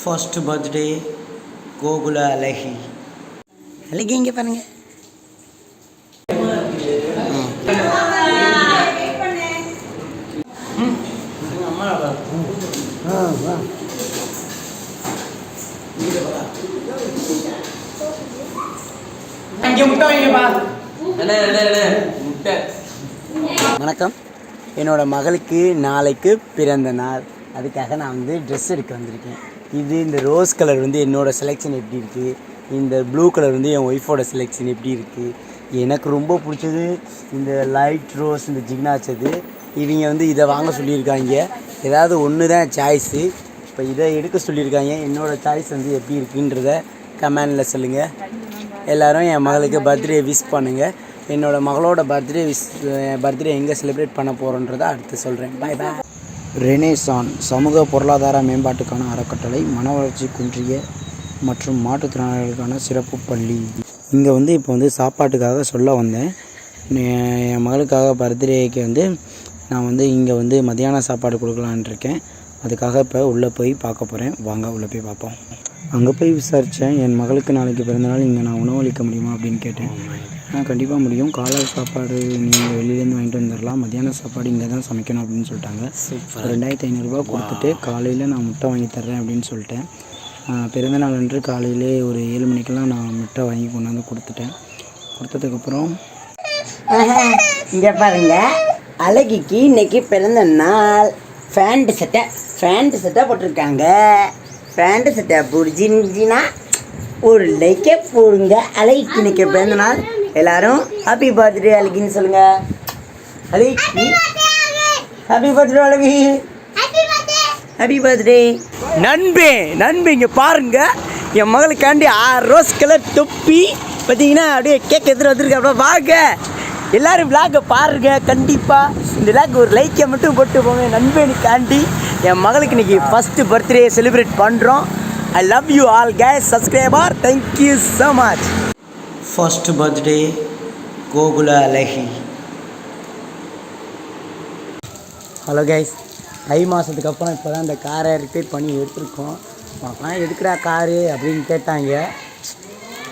First birthday Gokula அழகி. அழகி இங்கே பாருங்க. வணக்கம். என்னோட மகளுக்கு நாளைக்கு பிறந்த நாள். அதுக்காக நான் வந்து ட்ரெஸ் எடுக்க வந்திருக்கேன். இந்த ரோஸ் கலர் வந்து என்னோடய செலெக்ஷன் எப்படி இருக்குது, இந்த ப்ளூ கலர் வந்து என் ஒய்ஃபோட செலெக்ஷன் எப்படி இருக்குது. எனக்கு ரொம்ப பிடிச்சது இந்த லைட் ரோஸ், இந்த ஜிக்னாச்சது. இவங்க வந்து இதை வாங்க சொல்லியிருக்காங்க. ஏதாவது ஒன்று தான் சாய்ஸு. இப்போ இதை எடுக்க சொல்லியிருக்காங்க. என்னோடய சாய்ஸ் வந்து எப்படி இருக்குன்றத கமெண்டில் சொல்லுங்கள். எல்லோரும் என் மகளுக்கு பர்த்டே விஷ் பண்ணுங்கள். என்னோடய மகளோட பர்த்டே எங்கே செலிப்ரேட் பண்ண போகிறோன்றதை அடுத்து சொல்கிறேன். பாய் பாய். ரெனேசான் சமூக பொருளாதார மேம்பாட்டுக்கான அறக்கட்டளை, மன வளர்ச்சி குன்றிய மற்றும் மாற்றுத்திறனாளிகளுக்கான சிறப்பு பள்ளி. இங்கே வந்து இப்போ வந்து சாப்பாட்டுக்காக சொல்ல வந்தேன். என் மகளுக்காக பர்த்டேக்கு வந்து நான் வந்து இங்கே வந்து மதியான சாப்பாடு கொடுக்கலான் இருக்கேன். அதுக்காக இப்போ உள்ளே போய் பார்க்க போகிறேன். வாங்க உள்ளே போய் பார்ப்போம். அங்கே போய் விசாரித்தேன். என் மகளுக்கு நாளைக்கு பிறந்தநாள் இங்கே நான் உணவளிக்க முடியுமா அப்படின்னு கேட்டேன். கண்டிப்பாக முடியும். காலை சாப்பாடு நீங்கள் வெளியிலேருந்து வாங்கிட்டு வந்துடலாம், மத்தியான சாப்பாடு இங்கே தான் சமைக்கணும் அப்படின்னு சொல்லிட்டாங்க. 2500 கொடுத்துட்டு காலையில் நான் முட்டை வாங்கி தர்றேன் அப்படின்னு சொல்லிட்டேன். பிறந்தநாள் அன்று காலையிலே ஒரு 7 மணிக்கெல்லாம் நான் முட்டை வாங்கி கொண்டாந்து கொடுத்துட்டேன். கொடுத்ததுக்கப்புறம் இங்கே பாருங்க, அழகிக்கு இன்னைக்கு பிறந்த நாள். ஃபேண்ட் சட்டை போட்டிருக்காங்க. ஃபேண்ட் சட்டை பிடிச்சிருந்துச்சின்னா ஒரு லைக்கே போடுங்க. அழகிக்கு இன்னைக்கு பிறந்த நாள். எல்லாரும் ஹாப்பி பர்த்டே அழகின்னு சொல்லுங்க. அழகிக்கு ஹாப்பி பர்த்டே அழகி, ஹாப்பி பர்த்டே. நண்பே இங்கே பாருங்க, என் மகளுக்காண்டி 6 ரோஸ் கலர் தொப்பி பார்த்தீங்கன்னா அப்படியே கேக் எடுத்துகிட்டு வந்துருக்கேன். அப்படியே வாங்க எல்லோரும் விளாகை பாருங்க. கண்டிப்பாக இந்த விளாக் ஒரு லைக்கை மட்டும் போட்டு போங்க. நண்பனுக்காண்டி என் மகளுக்கு இன்றைக்கி ஃபஸ்ட்டு பர்த்டே செலிப்ரேட் பண்ணுறோம். I love you all guys, subscriber, thank you so much. First birthday Gokula அழகி. ஹலோ கைஸ், தை மாதத்துக்கு அப்புறம் இப்போ தான் இந்த காரை ரிப்பேர் பண்ணி எடுத்துருக்கோம். அப்போலாம் எதுக்குடா காரு அப்படின்னு கேட்டாங்க.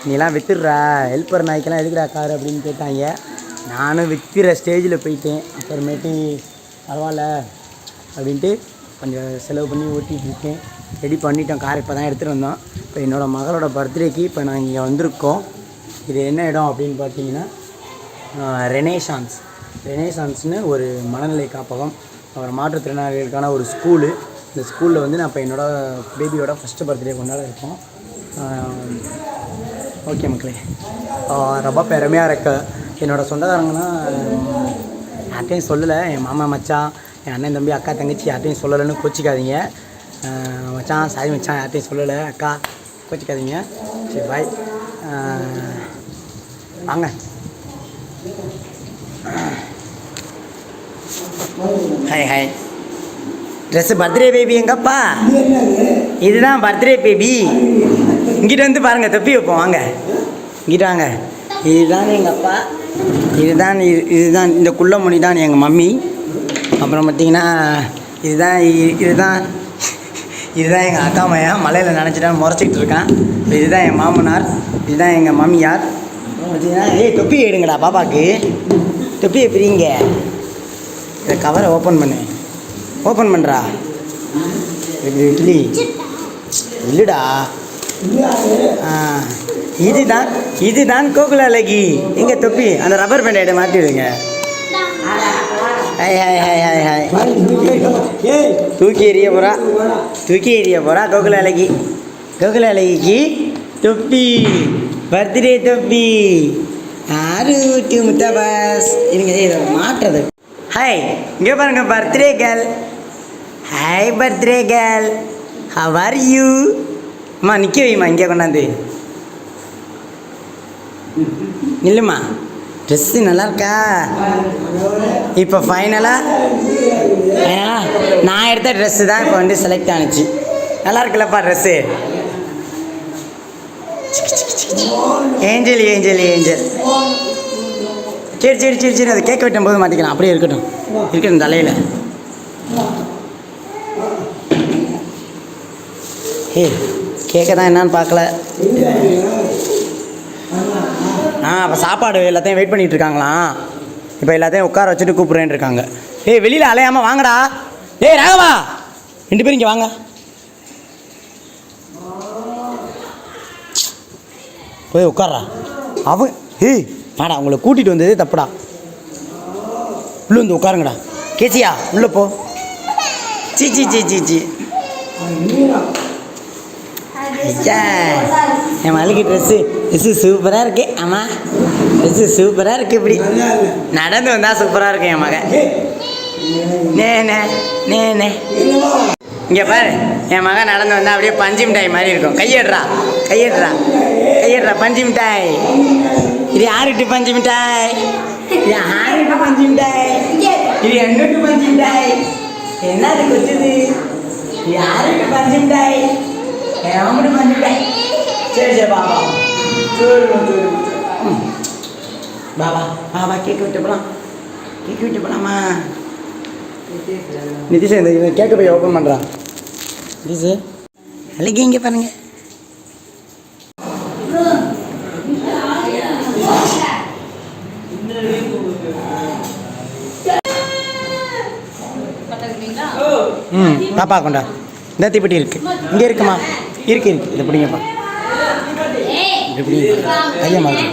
நீலாம் விற்றுடுறா, ஹெல்ப்பர் நாய்க்கெல்லாம் எதுக்குடா காரு அப்படின்னு கேட்டாங்க. நானும் விற்கிற ஸ்டேஜில் போயிட்டேன். அப்புறமேட்டு பரவாயில்ல அப்படின்ட்டு கொஞ்சம் செலவு பண்ணி ஓட்டிகிட்டு இருக்கேன். ரெடி பண்ணிட்டோம். கார் இப்போ தான் எடுத்துகிட்டு வந்தோம். இப்போ என்னோடய மகளோட பர்த்டேக்கு இப்போ நாங்கள் இங்கே வந்திருக்கோம். இது என்ன இடம் அப்படின்னு பார்த்தீங்கன்னா ரெனேசான்ஸ்னு ஒரு மனநிலை காப்பகம், அப்புறம் மாற்றுத்திறனாளிகளுக்கான ஒரு ஸ்கூலு. இந்த ஸ்கூலில் வந்து நான் இப்போ என்னோடய பேபியோட ஃபஸ்ட்டு பர்த்டே கொண்டாட இருக்கோம். ஓகே மக்களே, ரொம்ப பெருமையாக இருக்கு. என்னோடய சொந்தக்காரங்கன்னா யார்ட்டையும் சொல்லலை. என் மாமா மச்சான், என் அண்ணன் தம்பி, அக்கா தங்கச்சி யார்ட்டையும் சொல்லலைன்னு கோச்சிக்காதீங்க. மச்சான் சாரி மச்சான் யார்ட்டையும் சொல்லலை, அக்கா கோச்சிக்காதீங்க. சரி பாய். வாங்க. ஹாய். ட்ரெஸ்ஸு பர்த்டே பேபி எங்கப்பா? இதுதான் பர்த்டே பேபி. இங்கிட்ட வந்து பாருங்கள், தொப்பி வைப்போம். வாங்க இங்கிட்ட வாங்க. இதுதான் எங்கள் அப்பா, இதுதான் இந்த குள்ளமணி தான் எங்கள் மம்மி. அப்புறம் பார்த்திங்கன்னா இதுதான் எங்கள் அக்கா மையன். மலையில் நினச்சிட்டான் முறைச்சிக்கிட்டு இருக்கான். இதுதான் என் மாமனார், இதுதான் எங்கள் மாமியார். அப்புறம் பார்த்திங்கன்னா தொப்பி எடுங்கடா பாப்பாவுக்கு. தொப்பி எப்படிங்க? இதை கவரை ஓப்பன் பண்ணுறா. இட்லி இல்லைடா. இதுதான் கோகுல அழகி. எங்க தொப்பி அந்த ரப்பர் பேண்டை மாற்றிடுங்க. ஹாய். தூக்கி எறிய போகிறா கோகுல அழகிக்கு தொப்பி, பர்த்டே தொப்பி. முத்தாபாஸ் இருங்க, இதை மாற்றுறது. ஹாய், இங்கே பாருங்க birthday girl. Hi birthday girl, how are you? அம்மா நிற்க வைம்மா, இங்கே கொண்டாந்து இல்லைம்மா. ட்ரெஸ்ஸு நல்லா இருக்கா? இப்போ ஃபைனலாக நான் எடுத்த ட்ரெஸ்ஸு தான் இப்போ வந்து செலக்ட் ஆனிச்சு. நல்லா இருக்குல்லப்பா ட்ரெஸ்ஸு? ஏஞ்சல். சரி அது கேட்க வெட்டும் போது மாற்றிக்கலாம். அப்படியே இருக்கட்டும் தலையில். ஏய் கேட்க தான் என்னன்னு பார்க்கல. அப்போ சாப்பாடு எல்லாத்தையும் வெயிட் பண்ணிகிட்டு இருக்காங்களாம். இப்போ எல்லாத்தையும் உட்கார வச்சுட்டு கூப்பிட்றேன்னு இருக்காங்க. ஏய் வெளியில் அலையாமல் வாங்கடா. ஏய் ராகவா 2 பேரும் இங்கே வாங்க. போய் உட்கார்றா. ஏய் வாடா, உங்களை கூட்டிகிட்டு வந்ததே தப்புடா. உள்ளே வந்து உட்காருங்கடா. கேச்சியா உள்ளே போ. C C C C C N மகளுக்கு ட்ரெஸ்ஸு சூப்பராக இருக்கு. ஆமாம் ட்ரெஸ்ஸு சூப்பராக இருக்குது. இப்படி நடந்து வந்தால் சூப்பராக இருக்கும் என் மகன். நே இங்கே பாரு, என் மகன் நடந்து வந்தால் அப்படியே பஞ்சு மிட்டாய் மாதிரி இருக்கும். கையெடுறா பஞ்சு மிட்டாய். இது யாருட்டு பஞ்சு மிட்டாய்? இது யாருட்டு பஞ்சு மிட்டாய்? இது எங்கிட்டு பஞ்சு மிட்டாய்? என்னது கொச்சுது? யாருக்கு பஞ்சு மிட்டாய்? அவங்கள்ட்ட பஞ்சு மிட்டாய். சரி பாபா பாபா கேக்கு விட்டு போகலாமா? நிதிஷ் இந்த கேக்கு போய் ஓப்பன் பண்ணுறான். நிதிஷ் அன்றைக்கி இங்கே பாருங்க. பாப்பா கொண்டா. இந்த தீப்பெட்டி இருக்கு, இங்கே இருக்குமா? இருக்கு இதை பிடிங்கப்பா. இப்படி கையை மாற்று.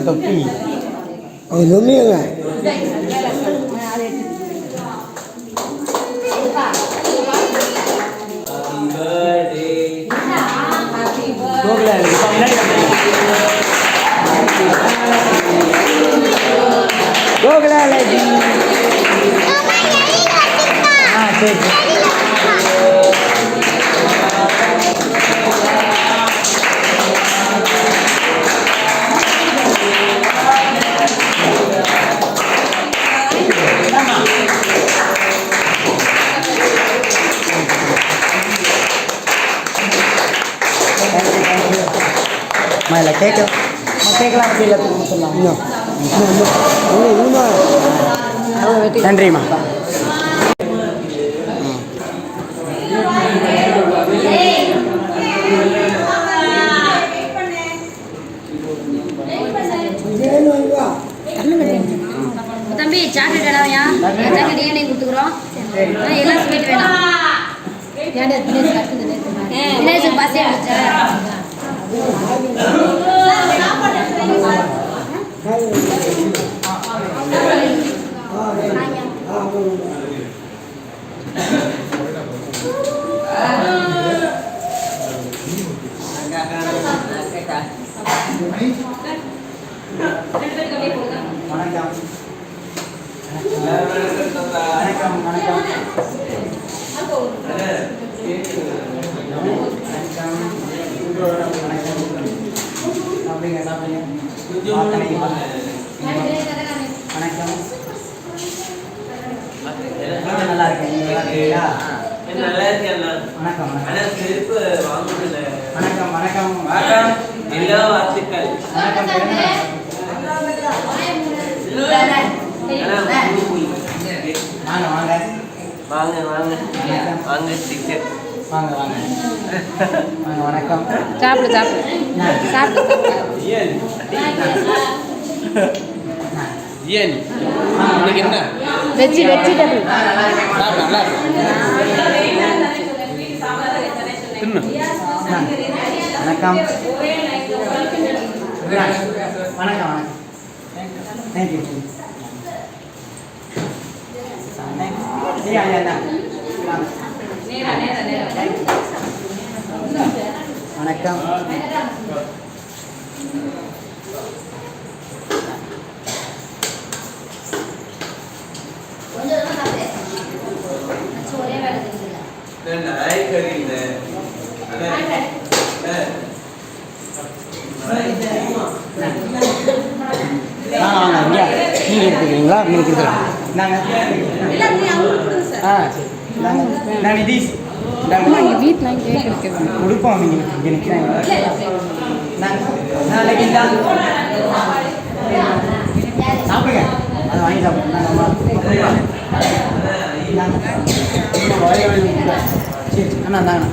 தொப்பி அது நொம்மியங்க. நன்றிம்மா. தம்பி சாக்லேட் வேணாமையா? டிஎன்ஏ கொடுத்துக்குறோம். எல்லாம் ஸ்வீட் வேணாம். தினேஷுக்கு பாசே வணக்கம் வணக்கம் வணக்கம் சாப்பிடுங்க சாப்பிடுங்க வணக்கம் நல்லா இருக்கேன் நீங்க நல்லா இருக்கீங்களா வணக்கம் வணக்கம் வணக்கம் வணக்கம் எல்லா வாழ்த்துக்கள் வாங்க வாங்க வாங்க வாங்க வாங்க டிக்கெட் வாங்க வாங்க வாங்க வணக்கம் சாப்பிடு சாப்பிடு சாப்பிடு ஏன் இன்னைக்கு என்ன வெஜிடபிள் நல்லா தின்னு வணக்கம் வணக்கம் வணக்கம் தேங்க்யூ வணக்கம் வாங்க இங்கே நீங்கள் எடுத்துக்கிறீங்களா நீங்கள் கொடுத்துருங்க நாங்கள் ஆ சரி நான் நிதிஷ் வீட்டில் கேக் எடுக்கிறது கொடுப்போம் நீங்கள் இங்கே நிற்கிறாங்க நாளைக்கு சாப்பிடுங்க அதை வாங்கி சாப்பிடுங்க சரி அண்ணா தாங்கண்ணா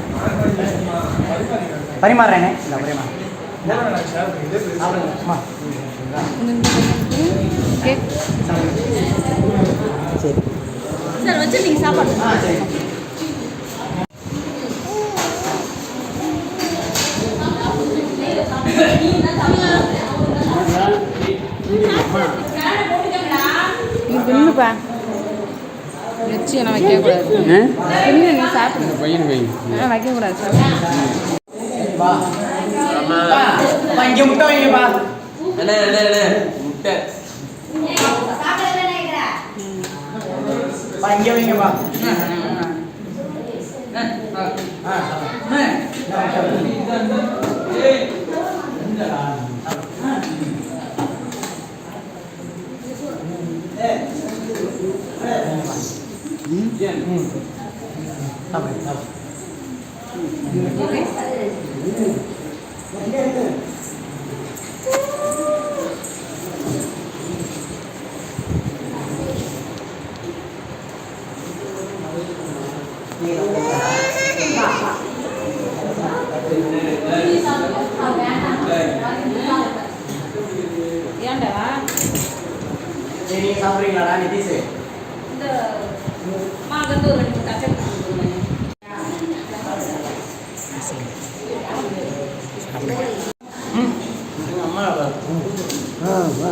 பரிமாறுறேண்ணே இல்லை பரிமாறேன் சாப்பிடுங்கம்மா கேக் சரி சார் வச்சு நீங்கள் சாப்பாடு ஆ சரி நீ தின்னுப்பா வச்சு என்ன வைக்கக்கூடாது தின்னு நீ சாப்பிடு பையன் வைக்கக்கூடாது சாப்பிடு வா இங்கே முட்டை வைங்கப்பா முட்டை இங்கே வைங்கப்பா ஏன்டா நீங்க சாப்பிடுறீங்களா நிதிஷ் இந்த மாங்கன்னு ஒரு 2 தட்டு அம்மா வா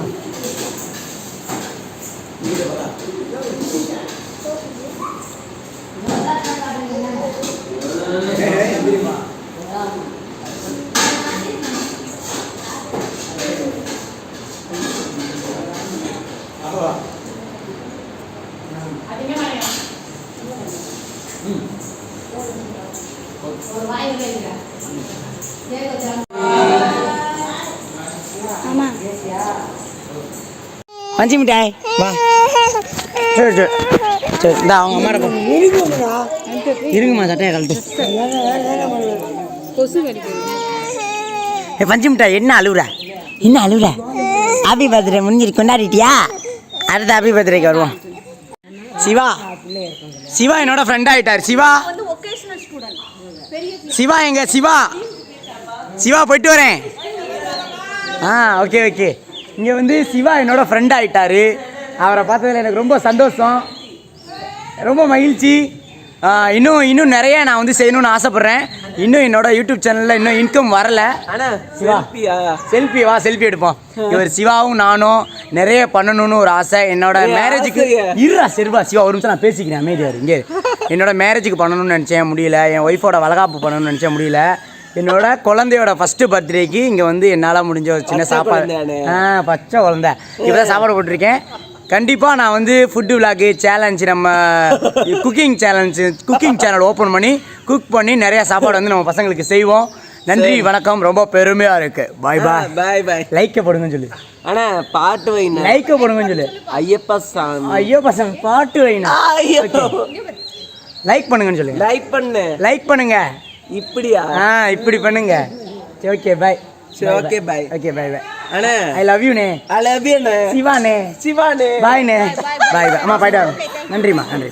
பஞ்சு மிட்டாய் வா சரி சரி சரி இந்த அவங்க அம்மாட்ட இருங்கம்மா சட்டையை கழட்டு கொசு கடிக்குது ஏ பஞ்சு மிட்டாய் என்ன அழுவுற ஹாப்பி பர்த்டே முடிஞ்சிரு கொண்டாடிட்டியா அடுத்த ஹாப்பி பர்த்டேக்கு வருவோம் சிவா சிவா என்னோட ஃப்ரெண்ட் ஆகிட்டார் சிவா எங்க சிவா போயிட்டு வரேன் ஓகே ஓகே இங்கே வந்து சிவா என்னோட ஃப்ரெண்ட் ஆகிட்டார் அவரை பார்த்ததில் எனக்கு ரொம்ப சந்தோஷம் ரொம்ப மகிழ்ச்சி இன்னும் நிறைய நான் வந்து செய்யணும்னு ஆசைப்பட்றேன். இன்னும் என்னோட யூடியூப் சேனலில் இன்னும் இன்கம் வரல. ஆனால் சிவா செல்ஃபி எடுப்போம். இவர் சிவாவும் நானும் நிறைய பண்ணணும்னு ஒரு ஆசை. என்னோட மேரேஜுக்கு இருடா சிவா ஒரு நிமிஷம் நான் பேசிக்கிறேன், அமைதியார். இங்கே என்னோட மேரேஜுக்கு பண்ணணும்னு நினச்சேன், முடியல. என் ஒய்ஃபோட வளகாப்பு பண்ணணும்னு நினச்சேன், முடியல. என்னோட குழந்தையோட ஃபஸ்ட்டு பர்த்டேக்கு இங்கே வந்து என்னால் முடிஞ்ச ஒரு சின்ன சாப்பாடு, பச்சை குழந்தை இப்போ தான் சாப்பாடு போட்டிருக்கேன். கண்டிப்பாக நான் வந்து ஃபுட்டு விளாகு சேலஞ்சு, நம்ம குக்கிங் சேனல் ஓப்பன் பண்ணி குக் பண்ணி நிறையா சாப்பாடு வந்து நம்ம பசங்களுக்கு செய்வோம். நன்றி, வணக்கம். ரொம்ப பெருமையாக இருக்குது. பாய் பாய். லைக்கை போடுங்கன்னு சொல்லு. ஆனால் பாட்டு வைங்க, லைக்கை போடுங்கன்னு சொல்லு. ஐயப்பா சாமி, ஐயப்பா சாமி பாட்டு வைங்க. லைக் பண்ணுங்கன்னு சொல்லுங்க. லைக் பண்ணுங்க. இப்படியா? இப்படி பண்ணுங்க. சரி, ஓகே பாய். Okay bye. அண்ணே ஐ லவ் யூ நே. I love you, சிவானே. சிவானே. பாய் நே. பாய். அம்மா போயிட்டு வாங்க. நன்றிம்மா, நன்றி.